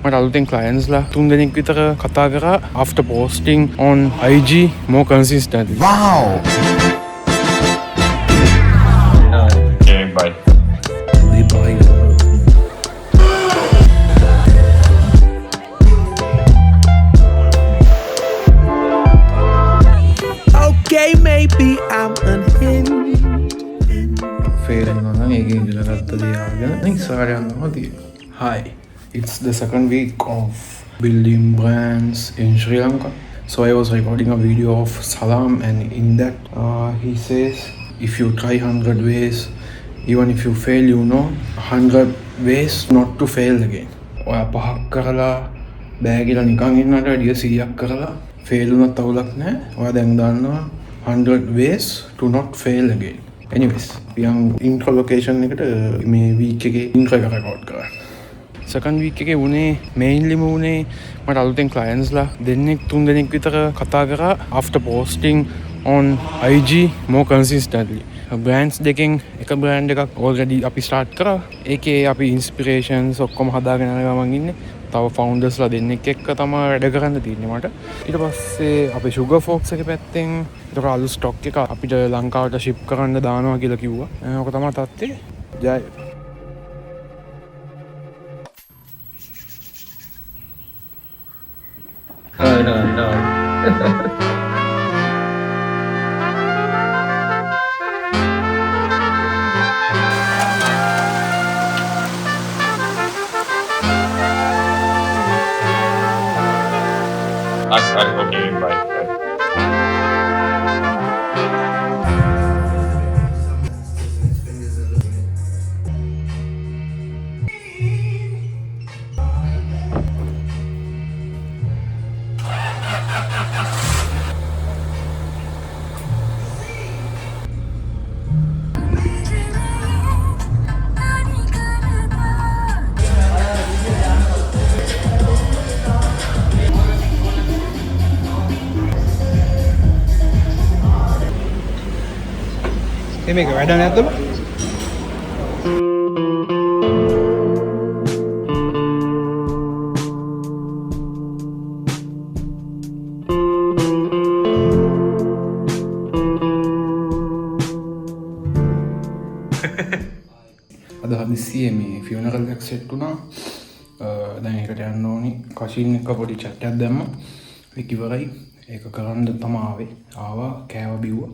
මට අලුතෙන් clientsලා 3 දෙනෙක් විතර කතා කරා after posting on IG more consistently. Wow. Okay, bye. Okay, maybe I'm unhinged. fail වෙනවා නම් ඒකේ ඉඳලා ගත්ත දේ ආගෙන ඉස්සරහට යනවා තියෙනවා. Hi, it's the second week of building brands in Sri Lanka. So I was recording a video of Salam, and in that he says if you try 100 ways, even if you fail, you know 100 ways not to fail again. ඔයා පහක් කරලා බෑ කියලා නිකන් ඉන්නට වැඩිය 100ක් කරලා fail වුණත් අවුලක් නැහැ. ඔයා දැන් දන්නවා 100 ways to not fail again. Anyways, yang intro location එකට මේ week එකේ intro එක record කරා. second week එකේ උනේ mainly උනේ මට අලුතෙන් clientsලා දෙන්නෙක් 3 දෙනෙක් විතර කතා කරා after posting on IG more consistently. brands දෙකෙන් එක brand එකක් already අපි start කරා. ඒකේ අපි inspirations ඔක්කොම හදාගෙන යන ගමන් ඉන්නේ. තව foundersලා දෙන්නෙක් එක්ක තමයි වැඩ කරන්න තියෙන්නේ මට. ඊට පස්සේ අපේ sugar folks එකේ පැත්තෙන් ඒක අලු stock එක අපිට ලංකාවට ship කරන්න දානවා කියලා කිව්වා. ඕක තමයි තත්ත්වය. ජය. No. Okay, bye. මේක වැඩ නැද්ද බං? අද හදිස්සියේ මේ funeral එක set වුණා. දැන් ඒකට යන්න ඕනි. කෂින් එක පොඩි chat එකක් දැම්මා. ඒක ඉවරයි. ඒක කරන්න තමයි ආවේ. ආවා කෑව බිව්වා.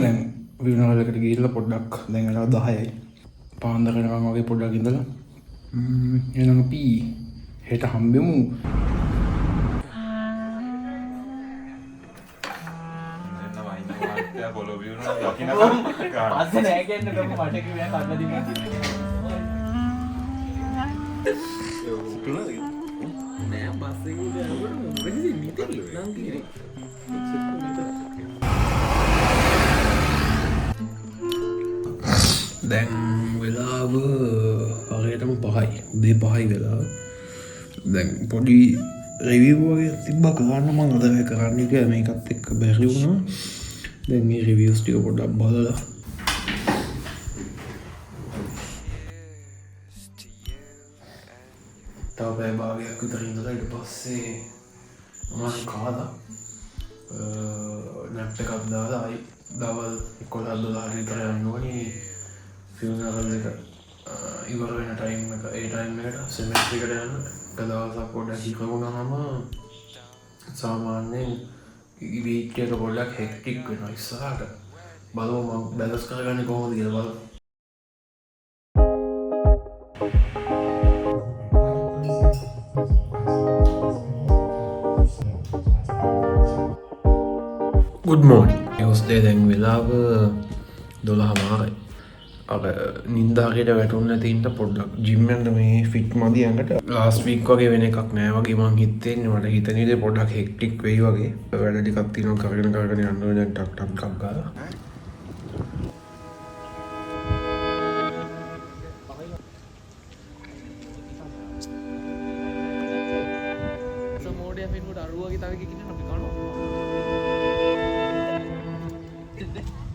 දැන් funeral එකට ගිහිල්ලා පොඩ්ඩක් දැන් වෙලා 10යි. පාන්දර වෙනකම් වගේ පොඩ්ඩක් ඉඳලා එහෙනම් අපි හෙට හම්බෙමු. අස්සේ නෑ කියන්නේ කොහොම මට කිව්වේ කන්න දින්න. නෑ පස්සේ ගියා වෙන්නේ මීටින් නම් ගියේ. දැන් වෙලාව හරියටම 5යි. උදේ 5යි වෙලාව. දැන් පොඩි රිවිව් වගේ තිබ්බා කරන්න මම අද මේ කරන්න කියලා මේකත් එක්ක බැරි වුණා. දැන් මේ රිවිව්ස් ටික පොඩ්ඩක් බලලා තව බෑ භාගයක් විතර ඉඳලා ඊට පස්සේ මම කාලා නැට් එකක් දාලා ආයි දවල් 11 විතර යන්න ඕනේ. funeral එක ඉවර වෙන ටයිම් එක ඒ ටයිම් එකට සෙමෙන්ට් එකට යන දවසක් පොඩ්ඩක් ඉක්ම වුණාම සාමාන්‍යයෙන් වීක් එක පොඩ්ඩක් හෙක්ටික් වෙනවා ඉස්සරහට. බලමු මම බැලන්ස් කරගන්නේ කොහොමද කියලා බලමු. good morning. Tuesday දැන් වෙලාව 12:00යි. අර නින්දාගේට වැටුන්න තින්ට පොඩ්ඩක් ජිම්මට මේ ෆිට් මදි ඇඟට ලාස් වීක් වගේ වෙන එකක් නෑ වගේ මං හිතෙන්නේ. මට හිතනේද පොඩ්ඩක් හෙක්ටික් වෙයි වගේ. වැඩ ටිකක් තියෙනවා කරගෙන යන්න ඕනේ. දැන් ටක් ටක් ටක් ගාලා මෝඩය පෙන්නුට අරුවගේ තව එකකින් අපි කනවා.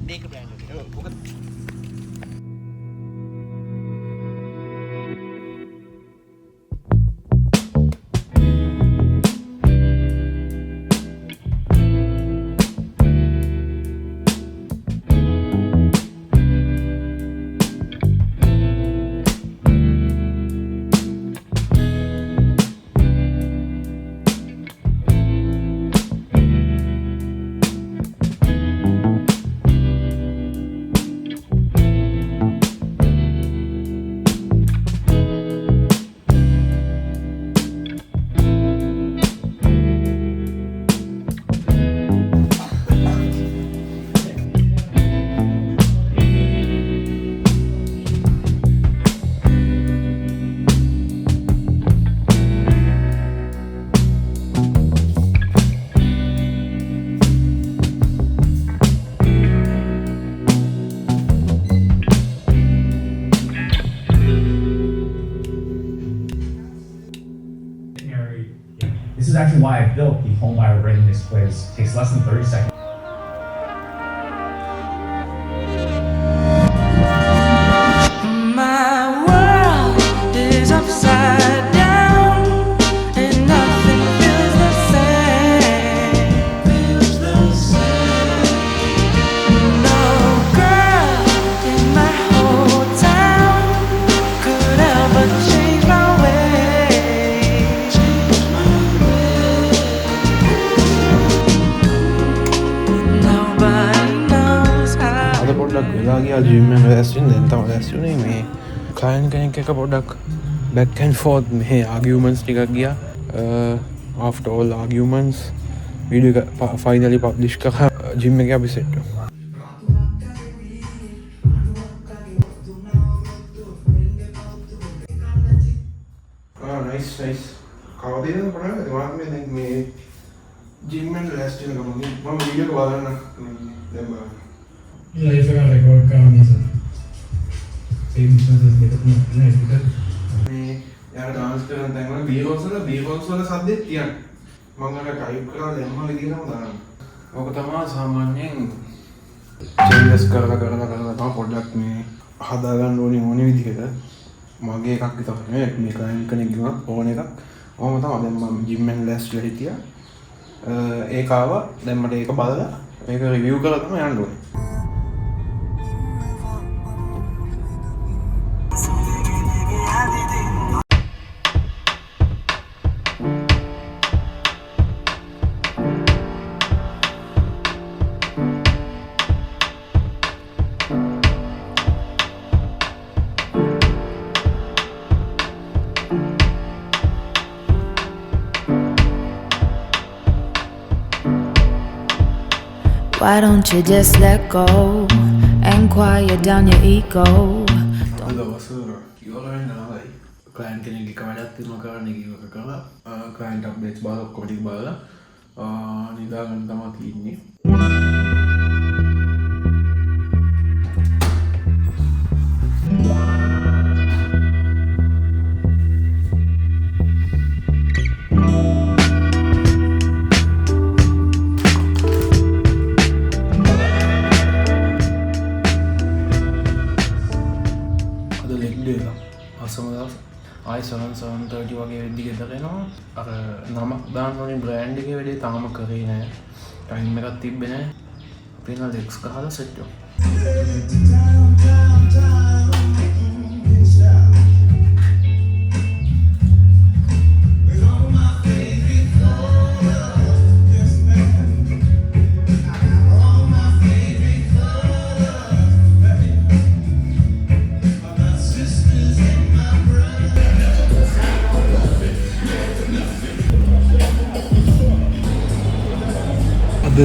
මේක බ්‍රෑන්ඩ් එක. ඔක This is actually why I built the home wire readiness quiz. It takes less than 30 seconds. My world is upside down, and nothing feels the same. No girl in my whole town could ever change my ways. Nobody knows how. අද පොඩ්ඩක් වෙලා ගියා gym එක රැස්වෙන්න. දැන් තමයි රැස්ුනේ මේ client කෙනෙක් එක්ක පොඩ්ඩක් back and forth මේ arguments ටිකක් ගියා. After all arguments වීඩියෝ එක finally publish කරා ජිම් එකේ අපි set වෙනවා. nice. කවදේද බලන්න මම දැන් මේ ජිම් එක රැස්ට් වෙන ගමන් මම වීඩියෝ එක බලන්න දැන් බලන්න. लाइफ का रिकॉर्ड का नहीं सर सेम इंस्टेंसेस देखो ना स्पीकर මේ යාර ඩාන්ස් කරන තැන් වල බීරෝස් වල සද්දෙත් තියන්න. මම අර ටයිප් කරලා දැම්ම විදිහටම දාන්න. ඔක තමයි සාමාන්‍යයෙන් චේන්ජස් කරලා තමයි පොඩ්ඩක් මේ හදා ගන්න ඕනේ විදිහට. මගේ එකක් විතර නෙවෙයි මේ ක්ලයන්ට් කෙනෙක්ගේ ඕන එකක්. ඔහොම තමයි දැන් මම ජිම් එක ලැස්ට් වෙලා හිටියා. ඒක ආවා. දැන් මට ඒක බලලා මේක රිවිව් කරලා තමයි යන්න ඕනේ. Why don't you just let go and quiet down your ego? දවස ඉවරවෙන්න ආවයි. ක්ලයන්ට් කෙනෙක් එක වැඩක් තියෙනවා කරන්න කිව්ව එක කරලා ක්ලයන්ට් අප්ඩේට්ස් බලලා ඔක්කොම ටික බලලා නිදා ගන්න තමයි තියෙන්නේ. ආයි 7:30 වගේ වෙද්දි ගෙදර එනවා. අර නමක් දාන්න ඕනේ බ්‍රෑන්ඩ් එකේ වැඩේ තාම කරේ නෑ. ටයිම් එකක් තිබ්බේ නෑ. අපි නා ලෙක්ස් ගහලා සෙට් වෙනවා.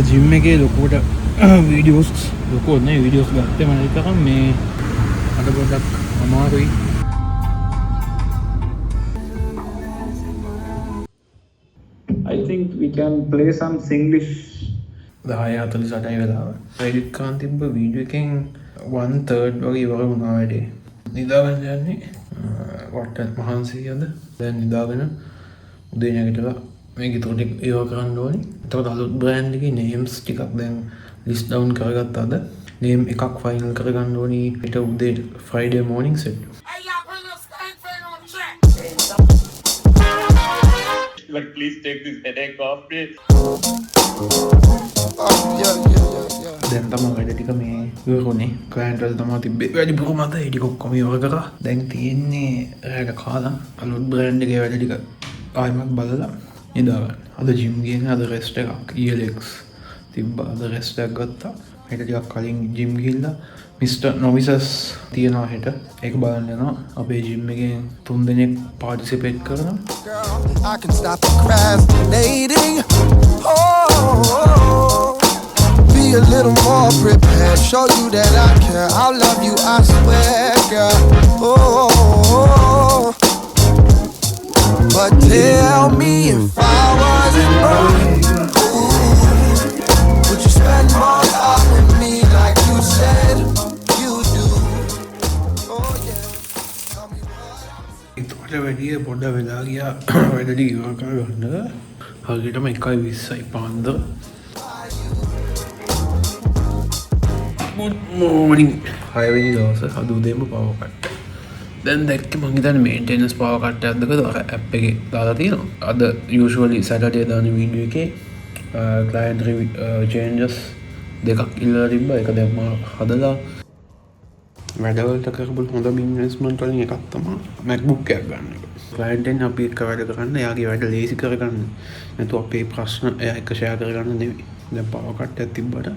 ජිම් එකේ ලොකුවට වීඩියෝස් ලොකුවට නේ වීඩියෝස් ගත්තේ මම විතරක් මේ අද පොඩ්ඩක් අමාරුයි. I think we can play some Singlish. 10:48යි වෙලාව. එඩිට් කරන් තිබ්බ වීඩියෝ එකෙන් 1/3 වගේ ඉවර වුණා වැඩේ. නිදාගන්න යන්නේ වට මහන්සියද දැන් නිදාගෙන උදේ නැගිටලා මේක ඊට ඉවර කරන්න ඕනේ. එතකොට අලුත් බ්‍රෑන්ඩ් එකේ නේම්ස් ටිකක් දැන් ලිස්ට් ඩවුන් කරගත්තාද? නේම් එකක් ෆයිනල් කරගන්න ඕනේ ඊට උදේ Friday morning set. Like, please take this headache off me. දැන් තමයි වැඩ ටික මේ ඉවරුනේ. ක්ලයන්ට් වල තමයි තිබ්බේ වැඩි පුරුමත ඒ ටික ඔක්කොම ඉවර කරා. දැන් තියෙන්නේ රැක කාලා අලුත් බ්‍රෑන්ඩ් එකේ වැඩ ටික ආයෙමත් බලලා නිදාගන්න. අද ජිම් ගියන අද රෙස්ට් එකක් ELX තිබ්බා. අද රෙස්ට් එකක් ගත්තා. හෙට ටිකක් කලින් ජිම් ගිහිල්ලා මිස්ටර් නොවිසස් තියනවා හෙට. ඒක බලන්න යනවා. අපේ ජිම් එකෙන් 3 දෙනෙක් පාටිසිපේට් කරනවා. I can stop procrastinating. Oh, be a little more prepared. Show you that I care. I'll love you, I swear, girl. Oh, but tell me if I wasn't broke, would you spend more time with me like you said you do? Oh yeah. Tell me what. ඒකට වැඩිය පොඩ වෙලා ගියා වැඩට ඉවර කරගන්න. හරියටම 1:20යි පාන්දර. good morning. 6 වෙනි දවසේ අද උදේම පවර් කට්. දැන් දැක්කේ මං හිතන්නේ මේන්ටෙනන්ස් පවර් කට් එකක්ද අර ඇප් එකේ දාලා තියෙනවා. අද usually Saturday දාන වීඩියෝ එකේ client changes දෙකක් ඉල්ලලා තිබ්බා. ඒක දැන් මම හදලා වැඩවලට කරපු හොඳ ඉන්වෙස්ට්මන්ට් වලින් එකක් තමයි MacBook එකක් ගන්න එක. client එකෙන් අපි එක වැඩ කරන්න, එයාගේ වැඩ ලේසි කරගන්න. නැතු අපේ ප්‍රශ්න එයා එක්ක share කරගන්න නෙවෙයි. දැන් පවර් කට් එකක් තිබ්බට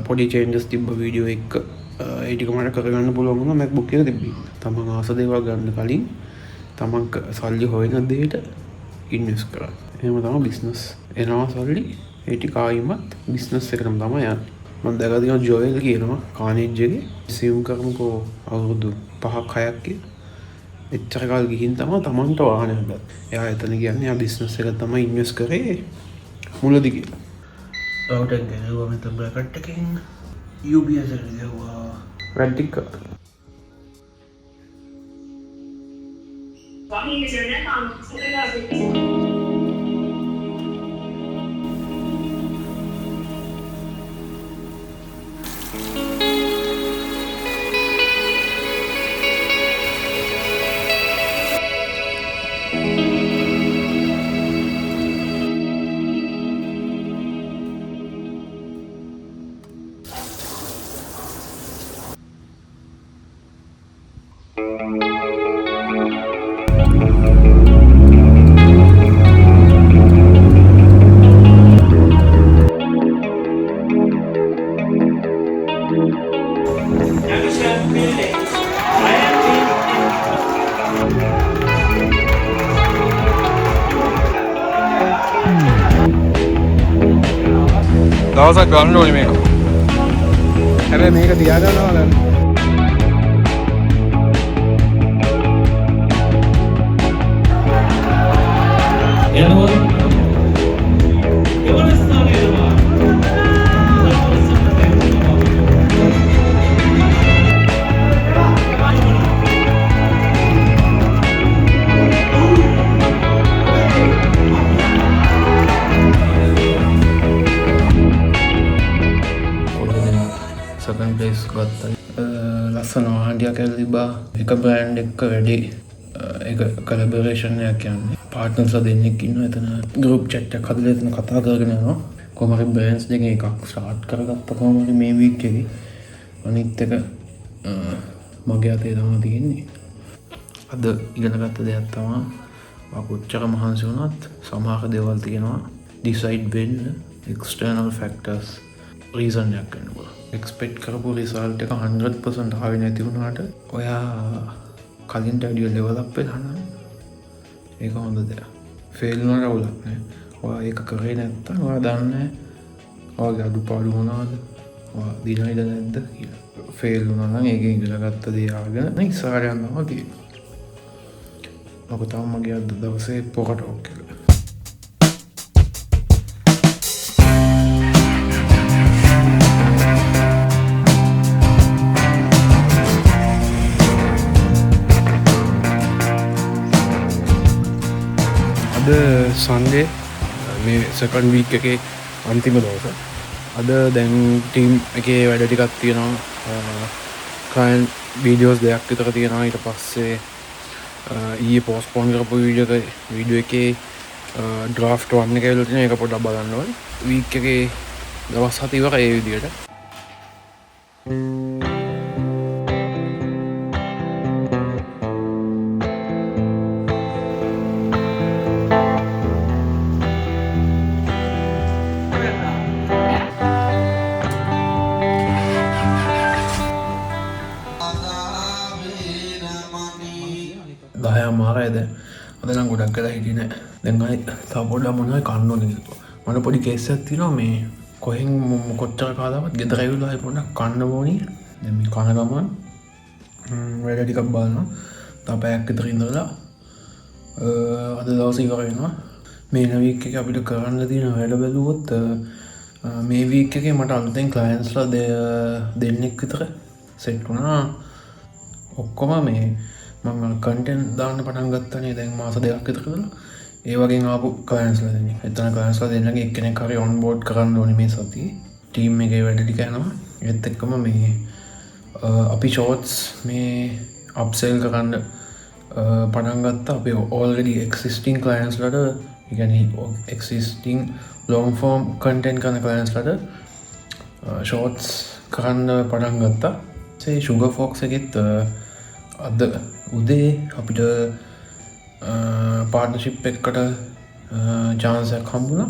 පොඩි changes තිබ්බ වීඩියෝ එක ඒ ටික මට කරගන්න පුළුවන් වුණා MacBook එක තිබ්බේ. තමන් ආස දේවල් ගන්න කලින් තමන් සල්ලි හොයන දෙයට ඉන්වෙස්ට් කරන්න. එහෙම තමයි බිස්නස් එනවා සල්ලි. ඒ ටික ආයිමත් බිස්නස් එකටම තමයි යන්නේ. මම දැකලා තියෙනවා ජොයල් කියනවා කානේජ් එකේ සිම් කරමුකෝ අවුරුදු 5ක් 6ක් කියලා. එච්චර කාල ගිහින් තමයි තමන්ට වාහනය හදන්නේ. එයා එතන කියන්නේ එයා බිස්නස් එක තමයි ඉන්වෙස්ට් කරේ මුලදී කියලා. රවුටර් එක ගහුවා මෙතන බ්‍රැකට් එකකින් UBS එකට ගහුවා වැඩ ටික. දවසක් ගන්න ඕනේ මේක. හැබැයි මේක තියාගන්නවා ගන්න. second place ගත්තා. ලස්සන වාහනයක් ඇවිල්ලා තිබ්බා. එක බ්‍රෑන්ඩ් එක්ක වැඩි ඒක කොලැබොරේෂන් එකක් යන්නේ. පාර්ට්නර්ස්ලා දෙන්නෙක් ඉන්නවා එතන. ගෲප් chat එකක් හදලා එතන කතා කරගෙන යනවා. කොහොම හරි බ්‍රෑන්ඩ්ස් දෙකෙන් එකක් ස්ටාර්ට් කරගත්තා කොහොම හරි මේ වීක් එකේ. අනිත් එක මගේ අතේ තමයි තියෙන්නේ. අද ඉගෙන ගත්ත දෙයක් තමයි කොච්චර මහන්සි වුණත් සමහර දේවල් තියෙනවා decide වෙන්න external factors reason එකක් වෙනවා. එක්ස්පෙක්ට් කරපු රිසල්ට් එක 100% ආවේ නැති වුණාට ඔයා කලින්ට වැඩිය ලෙවල් අප් වෙලා නම් ඒක හොඳ දෙයක්. ෆේල් වුණාට අවුලක් නැහැ. ඔයා ඒක කරේ නැත්තම් ඔයා දන්නේ ඔයාගේ අඩුපාඩු මොනවද? ඔයා දිනයිද නැද්ද කියලා. ෆේල් වුණා නම් ඒකෙන් ඉගෙන ගත්ත දේ ආගෙන ඉස්සරහට යනවා තියෙනවා. ඔක තමයි මගේ අද දවසේ පොකට ඔක්කේ. අද සන්ඩේ මේ සෙකන්ඩ් වීක් එකේ අන්තිම දවස. අද දැන් ටීම් එකේ වැඩ ටිකක් තියෙනවා. ක්ලයන්ට් වීඩියෝස් දෙකක් විතර තියෙනවා. ඊට පස්සේ ඊයේ පෝස්ට්පෝන් කරපු වීඩියෝ එකේ ඩ්‍රාෆ්ට් 1 එක ඇවිල්ලා තියෙනවා. ඒක පොඩ්ඩක් බලන්න ඕනේ. වීක් එකේ දවස් 7 ඉවරයි ඒ විදිහට. මාරයිද අද නම් ගොඩක් වෙලා හිටියේ නෑ. දැන් ආයි තව පොඩ්ඩක් මොනවයි කන්න ඕනේ කියලා. මට පොඩි කේස් එකක් තියෙනවා මේ කොහෙන් කොච්චර කාලාවත් ගෙදර ඇවිල්ලා ආයි පොඩ්ඩක් කන්න ඕනේ. දැන් මේ කන ගමන් වැඩ ටිකක් බලනවා. තව පැයක් විතර ඉඳලා අද දවසේ ඉවර වෙනවා. මේ වීක් එකේ අපිට කරන්න තියෙන වැඩ බැලුවොත් මේ වීක් එකේ මට අලුතෙන් ක්ලයන්ට්ස්ලා දෙන්නෙක් විතර සෙට් වුණා. ඔක්කොම මේ මම කන්ටෙන්ට් දාන්න පටන් ගත්තනේ දැන් මාස 2ක් විතර කරලා. ඒ වගේ ආපු ක්ලයන්ට්ස්ලා දෙන්නේ. එතන ක්ලයන්ට්ස්ලා දෙන්නගේ එක්කෙනෙක් හරි ඔන්බෝඩ් කරන්න ඕනේ මේ සතියේ. ටීම් එකේ වැඩ ටික යනවා. ඒත් එක්කම මේ අපි ෂෝට්ස් මේ අප්සෙල් කරන්න පටන් ගත්තා. අපි already existing clients ලට ඒ කියන්නේ existing long form content කරන clients ලට ෂෝට්ස් කරන්න පටන් ගත්තා. ඒ Sugar Fox එකෙත් අද උදේ අපිට පාර්ට්නර්ෂිප් එකකට chance එකක් හම්බුණා.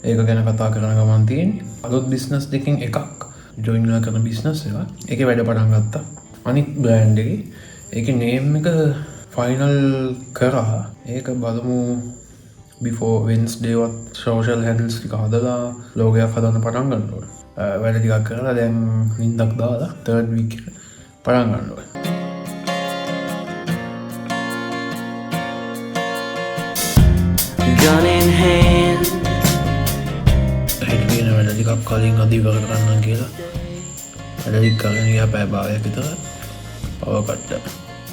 ඒක ගැන කතා කරන ගමන් තියෙන්නේ. අලුත් business දෙකකින් එකක් join වෙලා කරන business එක. ඒකේ වැඩ පටන් ගත්තා. අනිත් brand එකේ ඒකේ name එක final කරා. ඒක බලමු before Wednesday වත් social handles ටික හදලා logo එකක් හදන්න පටන් ගන්න ඕනේ. වැඩ ටිකක් කරලා දැන් නින්දක් දාලා third week එක පටන් ගන්න ඕනේ. Gun in hand. හිටගෙන වැඩ ටිකක් කලින් අදිවර කරන්න කියලා. වැඩ ටික කරගෙන ගියා පැය භාගයක් විතර. පව කට්ට.